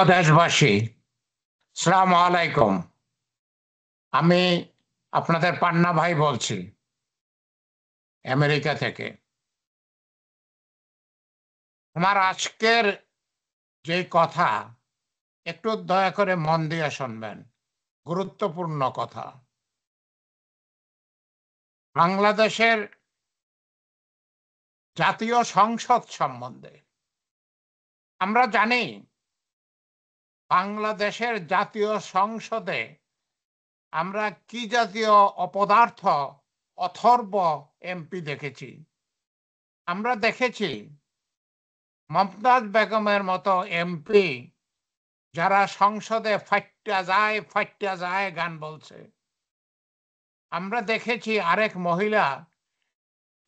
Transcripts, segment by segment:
দেশবাসী, সালাম আলাইকুম। আমি আপনাদের পান্না ভাই বলছি আমেরিকা থেকে। আমার আজকের যে কথা, একটু দয়া করে মন দিয়ে শুনবেন। গুরুত্বপূর্ণ কথা। বাংলাদেশের জাতীয় সংসদ সম্বন্ধে আমরা জানি, বাংলাদেশের জাতীয় সংসদে আমরা কি জাতীয় অপদার্থ, অথর্ব এমপি দেখেছি। আমরা দেখেছি মমতাজ বেগমের মতো এমপি যারা সংসদে ফাইট্টা যায় গান বলছে। আমরা দেখেছি আরেক মহিলা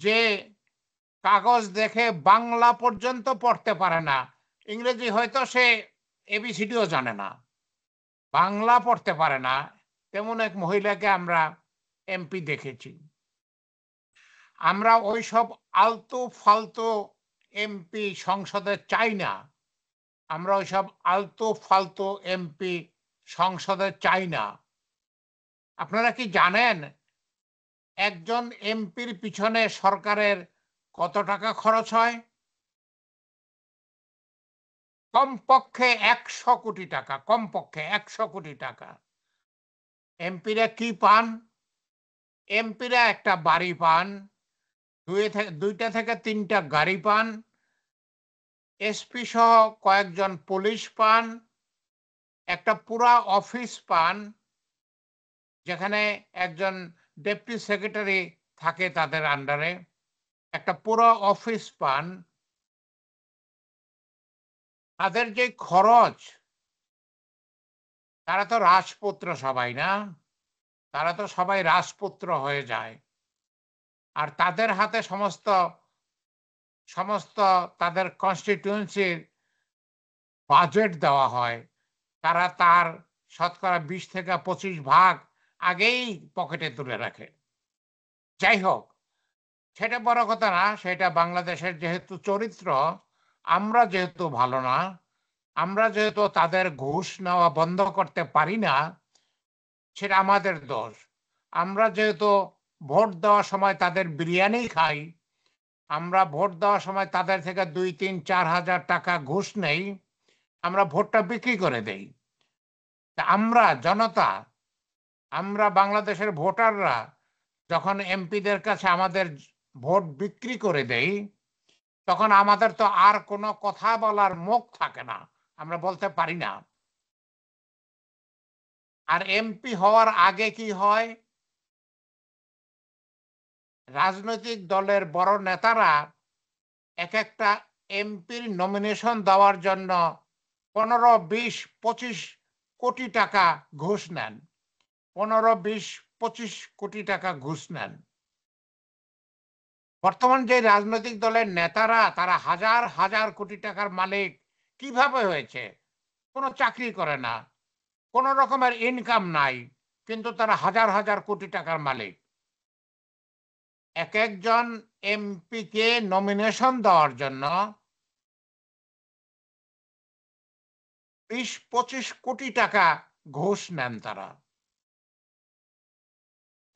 যে কাগজ দেখে বাংলা পর্যন্ত পড়তে পারে না, ইংরেজি হয়তো সে এবিসিডিও জানে না, বাংলা পড়তে পারে না, তেমন এক মহিলাকে আমরা এমপি দেখেছি। আমরা ওইসব আলতু ফালতু এমপি সংসদে চাই না। আমরা ওইসব আলতু ফালতু এমপি সংসদে চাই না। আপনারা কি জানেন একজন এমপির পিছনে সরকারের কত টাকা খরচ হয়? কমপক্ষে 100 কোটি টাকা, কমপক্ষে 100 কোটি টাকা। এমপিরা কি পান? এমপিরা একটা বাড়ি পান, দুইটা থেকে তিনটা গাড়ি পান, এসপি সহ কয়েকজন পুলিশ পান, একটা পুরা অফিস পান যেখানে একজন ডেপুটি সেক্রেটারি থাকে তাদের আন্ডারে, একটা পুরো অফিস পান। তাদের যে খরচ, তারা তো রাজপুত্র সবাই না, তারা তো সবাই রাজপুত্র হয়ে যায়। আর তাদের হাতে সমস্ত সমস্ত তাদের কনস্টিটিউয়েন্সির বাজেট দেওয়া হয়। তারা তার শতকরা 20 থেকে 25 ভাগ আগেই পকেটে তুলে রাখে। যাই হোক, সেটা বড় কথা না। সেটা বাংলাদেশের যেহেতু চরিত্র, আমরা যেহেতু ভালো না, আমরা যেহেতু তাদের ঘুষ নেওয়া বন্ধ করতে পারি না, সেটা আমাদের দোষ। আমরা যেহেতু ভোট দেওয়ার সময় তাদের বিরিয়ানি খাই, আমরা ভোট দেওয়ার সময় তাদের থেকে 2, 3, 4 হাজার টাকা ঘুষ নেই, আমরা ভোটটা বিক্রি করে দেই। তা আমরা জনতা, আমরা বাংলাদেশের ভোটাররা যখন এমপিদের কাছে আমাদের ভোট বিক্রি করে দেই, তখন আমাদের তো আর কোনো কথা বলার মুখ থাকে না, আমরা বলতে পারি না। আর এমপি হওয়ার আগে কি হয়, রাজনৈতিক দলের বড় নেতারা এক একটা এমপির নমিনেশন দেওয়ার জন্য 15, 20, 25 কোটি টাকা ঘুষ নেন। 15, 20, 25 কোটি টাকা ঘুষ নেন। বর্তমান যে রাজনৈতিক দলের নেতারা, তারা হাজার হাজার কোটি টাকার মালিক কিভাবে হয়েছে? কোনো চাকরি করে না, কোনো রকমের ইনকাম নাই, কিন্তু তারা হাজার হাজার কোটি টাকার মালিক। এক একজন এমপিকে নমিনেশন দেওয়ার জন্য 20, 25 কোটি টাকা ঘুষ নেন তারা।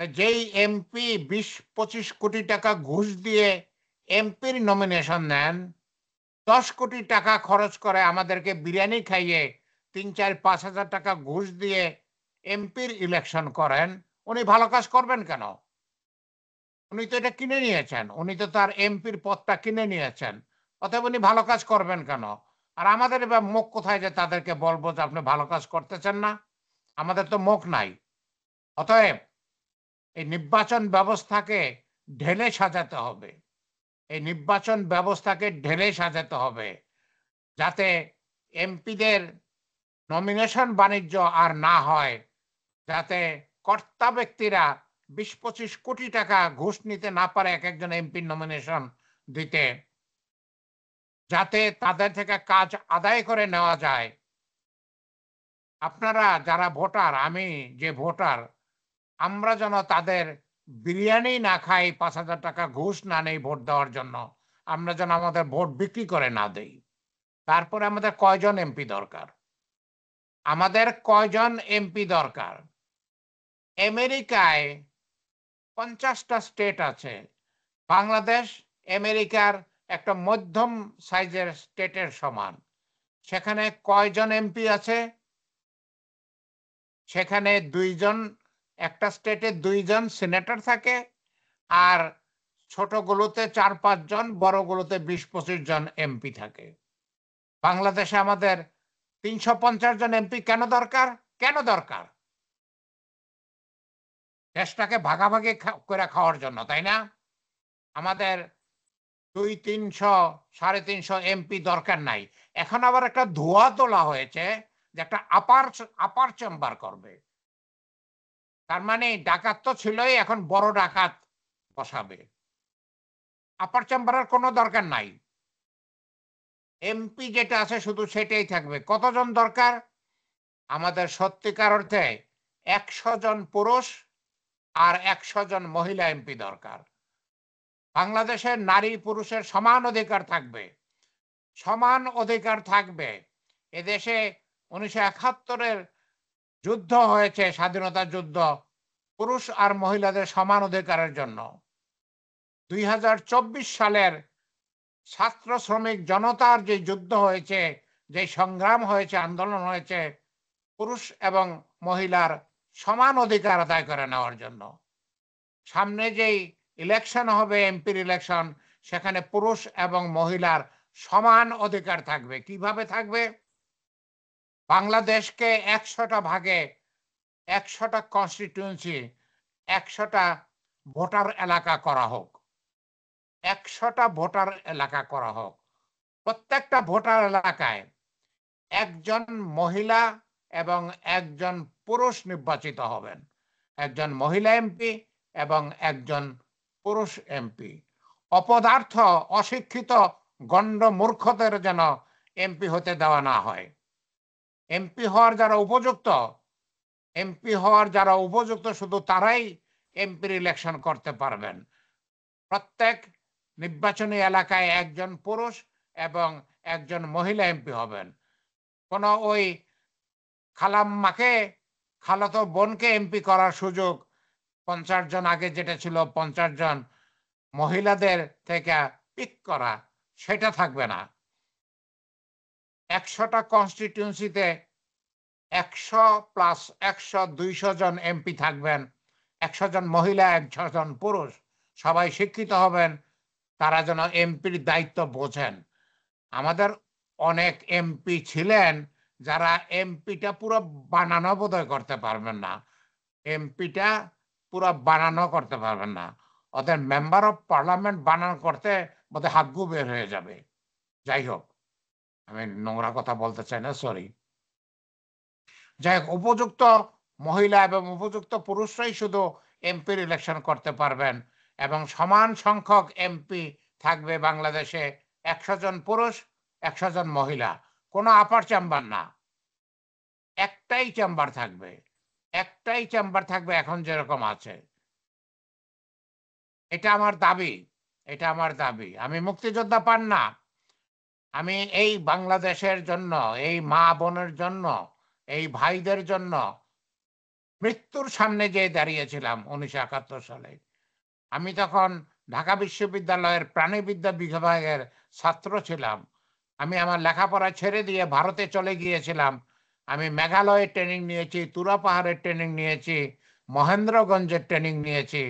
যেই এমপি 20, 25 কোটি টাকা ঘুষ দিয়ে এমপির নমিনেশন নেন, 10 কোটি টাকা খরচ করে আমাদেরকে বিরিয়ানি খাইয়ে 3, 4, 5 হাজার টাকা ঘুষ দিয়ে এমপির ইলেকশন করেন, উনি ভালো কাজ করবেন কেন? উনি তো এটা কিনে নিয়েছেন, উনি তো তার এমপির পদটা কিনে নিয়েছেন, অতএব উনি ভালো কাজ করবেন কেন? আর আমাদের এবার মুখ কোথায় যে তাদেরকে বলবো যে আপনি ভালো কাজ করতেছেন না? আমাদের তো মুখ নাই। অতএব এই নির্বাচন ব্যবস্থাকে ঢেলে সাজাতে হবে। এই নির্বাচন ব্যবস্থাকে ঢেলে সাজাতে হবে, যাতে এমপিদের নমিনেশন বাণিজ্য আর না হয়, যাতে কর্তা ব্যক্তিরা 20, 25 কোটি টাকা ঘুষ নিতে না পারে এক একজন এমপির নমিনেশন দিতে, যাতে তাদের থেকে কাজ আদায় করে নেওয়া যায়। আপনারা যারা ভোটার, আমি যে ভোটার, আমরা যেন তাদের বিরিয়ানি না খাই, 5,000 টাকা ঘুষ না নেই ভোট দেওয়ার জন্য, আমরা যেন আমাদের ভোট বিক্রি করে না দেই। তারপরে আমাদের কয়জন এমপি দরকার? আমাদের কয়জন এমপি দরকার? আমেরিকায় 50টা স্টেট আছে। বাংলাদেশ আমেরিকার একটা মধ্যম সাইজের স্টেটের সমান। সেখানে কয়জন এমপি আছে? সেখানে 2 জন, একটা স্টেটে 2 জন সিনেটর থাকে, আর ছোটগুলোতে 4-5 জন, বড়গুলোতে 20-25 জন এমপি থাকে। বাংলাদেশে আমাদের 350 জন এমপি কেন দরকার? কেন দরকার? দেশটাকে ভাগাভাগি করে খাওয়ার জন্য, তাই না? আমাদের 200-300, 350 এমপি দরকার নাই। এখন আবার একটা ধোঁয়া তোলা হয়েছে যে একটা আপার চেম্বার করবে। তার মানে ডাকাত তো ছিলই, এখন বড় ডাকাত বসাবে। আপার চেম্বারের কোনো দরকার নাই। এমপি যেটা আছে শুধু সেটাই থাকবে। কতজন দরকার? আমাদের সত্যিকার অর্থে 100 জন পুরুষ আর 100 জন মহিলা এমপি দরকার। বাংলাদেশের নারী পুরুষের সমান অধিকার থাকবে। সমান অধিকার থাকবে। এদেশে 1971-এর যুদ্ধ হয়েছে, স্বাধীনতা যুদ্ধ, পুরুষ আর মহিলাদের সমান অধিকারের জন্য। 2024 সালের ছাত্র শ্রমিক জনতার যে যুদ্ধ হয়েছে, যে সংগ্রাম হয়েছে, আন্দোলন হয়েছে, পুরুষ এবং মহিলার সমান অধিকার আদায় করে নেওয়ার জন্য। সামনে যেই ইলেকশন হবে, এমপির ইলেকশন, সেখানে পুরুষ এবং মহিলার সমান অধিকার থাকবে। কিভাবে থাকবে? বাংলাদেশকে 100টা ভাগে, 100টা কনস্টিটিউয়েন্সি, 100টা ভোটার এলাকা করা হোক। 100টা ভোটার এলাকা করা হোক। প্রত্যেকটা ভোটার এলাকায় একজন মহিলা এবং একজন পুরুষ নির্বাচিত হবেন। একজন মহিলা এমপি এবং একজন পুরুষ এমপি। অপদার্থ, অশিক্ষিত, গণ্ড মূর্খদের যেন এমপি হতে দেওয়া না হয়। এমপি হওয়ার যারা উপযুক্ত, এমপি হওয়ার যারা উপযুক্ত শুধু তারাই এমপির ইলেকশন করতে পারবেন। প্রত্যেক নির্বাচনী এলাকায় একজন পুরুষ এবং একজন মহিলা এমপি হবেন। কোনো ওই খালাম্মাকে, খালাতো বোনকে এমপি করার সুযোগ 50 জন, আগে যেটা ছিল 50 জন মহিলাদের থেকে পিক করা, সেটা থাকবে না। 100টা কনস্টিটিউয়েন্সিতে 100 প্লাস 100, 200 জন এমপি থাকবেন। 100 জন মহিলা, 100 জন পুরুষ, সবাই শিক্ষিত হবেন। তারা যেন এমপির দায়িত্ব বোঝেন। আমাদের অনেক এমপি ছিলেন যারা এমপিটা পুরো বানানো বোধহয় করতে পারবেন না। এমপিটা পুরো বানানো করতে পারবেন না। ওদের মেম্বার অফ পার্লামেন্ট বানানো করতে বোধহয় হাত গু বের হয়ে যাবে। যাই হোক, আমি নোংরা কথা বলতে চাই না, সরি। যাই হোক, উপযুক্ত মহিলা এবং উপযুক্ত পুরুষরাই শুধু এমপির ইলেকশন করতে পারবেন, এবং সমান সংখ্যক এমপি থাকবে বাংলাদেশে। 100 জন পুরুষ, 100 জন মহিলা। কোনো আপার চেম্বার না, একটাই চেম্বার থাকবে। একটাই চেম্বার থাকবে, এখন যেরকম আছে। এটা আমার দাবি, এটা আমার দাবি। আমি মুক্তিযোদ্ধা পান না, আমি এই বাংলাদেশের জন্য, এই মা বোনের জন্য, এই ভাইদের জন্য মৃত্যুর সামনে যেয়ে দাঁড়িয়েছিলাম 1971 সালে। আমি তখন ঢাকা বিশ্ববিদ্যালয়ের প্রাণীবিদ্যা বিভাগের ছাত্র ছিলাম। আমি আমার লেখাপড়া ছেড়ে দিয়ে ভারতে চলে গিয়েছিলাম। আমি মেঘালয়ের ট্রেনিং নিয়েছি, তুরা পাহাড়ের ট্রেনিং নিয়েছি, মহেন্দ্রগঞ্জের ট্রেনিং নিয়েছি।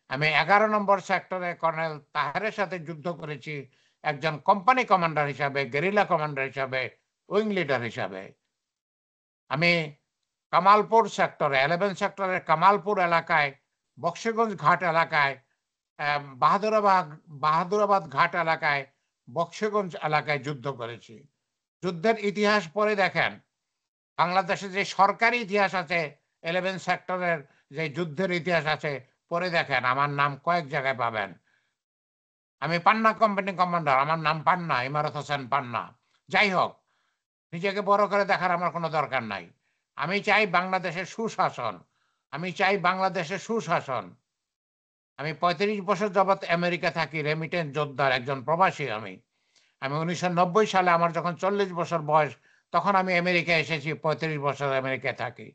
আমি 11 নম্বর সেক্টরে কর্নেল তাহেরের সাথে যুদ্ধ করেছি, একজন কোম্পানি কমান্ডার হিসাবে, গেরিলা কমান্ডার হিসাবে, উইং লিডার হিসাবে। আমি কামালপুর সেক্টরে, 11 সেক্টরের কামালপুর এলাকায়, বক্সিগঞ্জ ঘাট এলাকায়, বাহাদুরাবাদ ঘাট এলাকায়, বক্সিগঞ্জ এলাকায় যুদ্ধ করেছি। যুদ্ধের ইতিহাস পড়ে দেখেন। বাংলাদেশে যে সরকারি ইতিহাস আছে, 11 সেক্টরের যে যুদ্ধের ইতিহাস আছে, পড়ে দেখেন। আমার নাম কয়েক জায়গায় পাবেন। আমি পান্না কোম্পানি কমান্ডার, আমার নাম পান্না, ইমারত হোসেন পান্না। যাই হোক, নিজেকে বড় করে দেখার আমার কোনো দরকার নাই। আমি চাই বাংলাদেশের সুশাসন। আমি চাই বাংলাদেশের সুশাসন। আমি 35 বছর যাবৎ আমেরিকা থাকি, রেমিটেন্স যোদ্ধার একজন প্রবাসী আমি। আমি 1990 সালে আমার যখন 40 বছর বয়স, তখন আমি আমেরিকায় এসেছি, 35 বছর আমেরিকায় থাকি।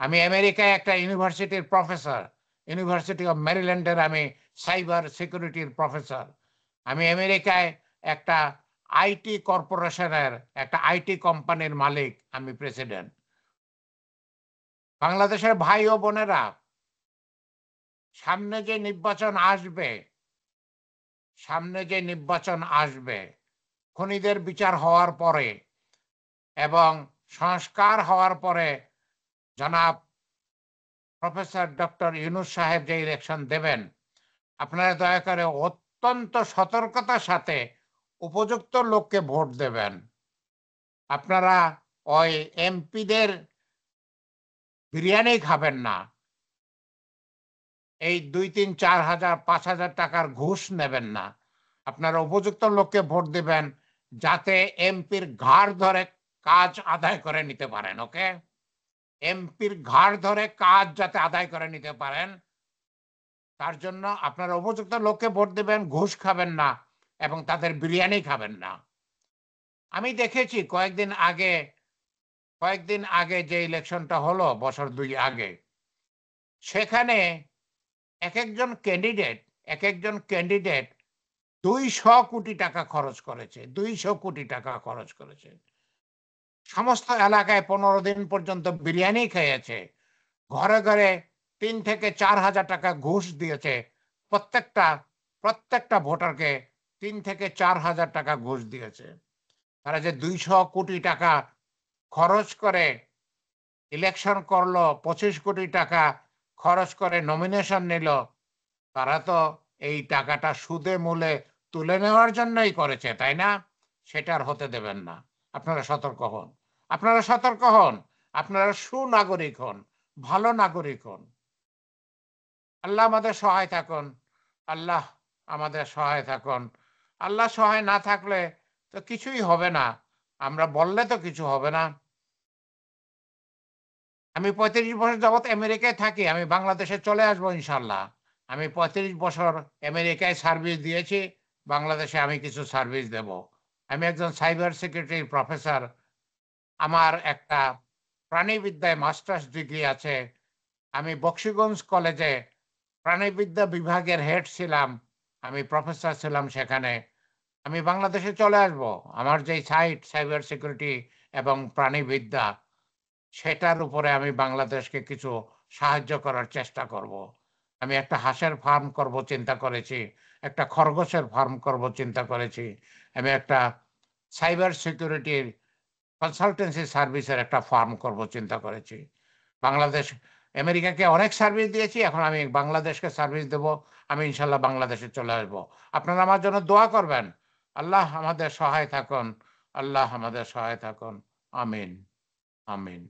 আমি আমেরিকায় একটা ইউনিভার্সিটির প্রফেসর, ইউনিভার্সিটি অফ মেরিল্যান্ডের আমি সাইবার সিকিউরিটির প্রফেসর। আমি আমেরিকায় একটা আইটি কর্পোরেশনের, একটা আইটি কোম্পানির মালিক, আমি প্রেসিডেন্ট। বাংলাদেশের ভাই ও বোনেরা, সামনে যে নির্বাচন আসবে, সামনে যে নির্বাচন আসবে, খুনিদের বিচার হওয়ার পরে এবং সংস্কার হওয়ার পরে জনাব প্রফেসর ডক্টর ইউনূস সাহেব যে ইলেকশন দেবেন, আপনারা দয়া করে অত্যন্ত সতর্কতার সাথে উপযুক্ত লোককে ভোট দেবেন। আপনারা ওই এমপিদের বিরিয়ানি খাবেন না, এই 2, 3, 4 হাজার 5,000 টাকার ঘুষ নেবেন না। আপনারা উপযুক্ত লোককে ভোট দিবেন, যাতে এমপির ঘাড় ধরে কাজ আদায় করে নিতে পারেন। ওকে, এমপির ঘাড় ধরে কাজ যাতে আদায় করে নিতে পারেন, তার জন্য আপনারা উপযুক্ত লোককে ভোট দিবেন, ঘুষ খাবেন না এবং তাদের বিরিয়ানি খাবেন না। আমি দেখেছি কয়েকদিন আগে যে ইলেকশনটা হলো, বছর 2 আগে, সেখানে এক একজন ক্যান্ডিডেট 200 কোটি টাকা খরচ করেছে, 200 কোটি টাকা খরচ করেছে। সমস্ত এলাকায় 15 দিন পর্যন্ত বিরিয়ানি খেয়েছে, ঘরে ঘরে 3 থেকে 4 হাজার টাকা ঘুষ দিয়েছে। প্রত্যেকটা ভোটারকে 3 থেকে 4 হাজার টাকা ঘুষ দিয়েছে। তারা যে 200 কোটি টাকা খরচ করে ইলেকশন করলো, 25 কোটি টাকা খরচ করে নমিনেশন নিল, তারা তো এই টাকাটা সুদে মূলে তুলে নেওয়ার জন্যই করেছে, তাই না? সেটা আর হতে দেবেন না। আপনারা সতর্ক হন, আপনারা সতর্ক হন, আপনারা সুনাগরিক হন, ভালো নাগরিক হন। আল্লাহ আমাদের সহায় থাকুন, আল্লাহ আমাদের সহায় থাকুন। আল্লাহ সহায় না থাকলে তো কিছুই হবে না, আমরা বললে তো কিছু হবে না। আমি 35 বছর যাবৎ আমেরিকায় থাকি, আমি বাংলাদেশে চলে আসবো ইনশাল্লাহ। আমি 35 বছর আমেরিকায় সার্ভিস দিয়েছি, বাংলাদেশে আমি কিছু সার্ভিস দেব। আমি একজন সাইবার সিকিউরিটির প্রফেসর। আমার একটা প্রাণীবিদ্যায় মাস্টার্স ডিগ্রি আছে। আমি বক্সিগঞ্জ কলেজে প্রাণীবিদ্যা বিভাগের হেড ছিলাম, আমি প্রফেসর ছিলাম সেখানে। আমি বাংলাদেশে চলে আসব, আমার যেই সাইবার সিকিউরিটি এবং প্রাণীবিদ্যা, সেটার উপরে আমি বাংলাদেশকে কিছু সাহায্য করার চেষ্টা করব। আমি একটা হাঁসের ফার্ম করব চিন্তা করেছি, একটা খরগোশের ফার্ম করব চিন্তা করেছি, আমি একটা সাইবার সিকিউরিটির কনসালটেন্সি সার্ভিসের একটা ফার্ম করব চিন্তা করেছি। বাংলাদেশ আমেরিকাকে অনেক সার্ভিস দিয়েছি, এখন আমি বাংলাদেশকে সার্ভিস দেব। আমি ইনশাল্লাহ বাংলাদেশে চলে আসব। আপনারা আমার জন্য দোয়া করবেন। আল্লাহ আমাদের সহায় থাকুন, আল্লাহ আমাদের সহায় থাকুন। আমিন, আমিন।